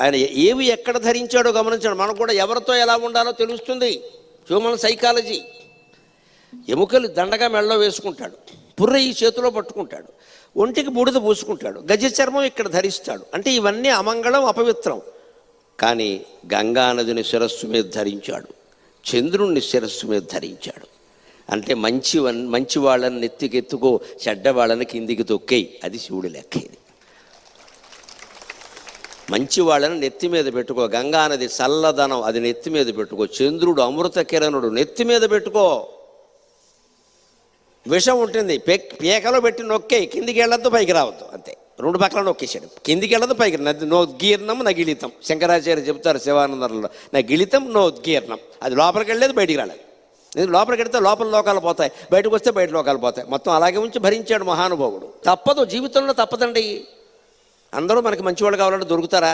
ఆయన ఏవి ఎక్కడ ధరించాడో గమనించాడు. మనకు కూడా ఎవరితో ఎలా ఉండాలో తెలుస్తుంది. Human psychology. ఎముకలు దండగా మెడలో వేసుకుంటాడు, పుర్ర ఈ చేతిలో పట్టుకుంటాడు, ఒంటికి బూడిద పూసుకుంటాడు, గజ చర్మం ఇక్కడ ధరిస్తాడు. అంటే ఇవన్నీ అమంగళం, అపవిత్రం. కానీ గంగానదిని శిరస్సు మీద ధరించాడు, చంద్రుణ్ణి శిరస్సు మీద ధరించాడు. అంటే మంచి వాళ్ళని నెత్తికెత్తుకో, చెడ్డ వాళ్ళని కిందికి తొక్కేయి. అది శివుడి లెక్క. ఇది మంచి వాళ్ళని నెత్తి మీద పెట్టుకో, గంగానది చల్లదనం అది నెత్తి మీద పెట్టుకో, చంద్రుడు అమృత కిరణుడు నెత్తి మీద పెట్టుకో. విషం ఉంటుంది, పేకలో పెట్టి నొక్కేయి, కిందికి వెళ్ళొద్దు పైకి రావద్దు, అంతే. రెండు పక్కల నొక్కేసాడు, కిందికి వెళ్ళదు పైకి. నోద్గీర్ణం నగిలితం. శంకరాచార్య చెప్తారు శివానందరంలో, నగిలితం నోద్గీర్ణం. అది లోపలికి వెళ్ళలేదు, బయటికి రాలేదు. లోపలికి వెళితే లోపల లోకాలు పోతాయి, బయటకు వస్తే బయట లోకాలు పోతాయి. మొత్తం అలాగే ఉంచి భరించాడు మహానుభావుడు. తప్పదు, జీవితంలో తప్పదండి. అందరూ మనకి మంచివాళ్ళు కావాలంటే దొరుకుతారా?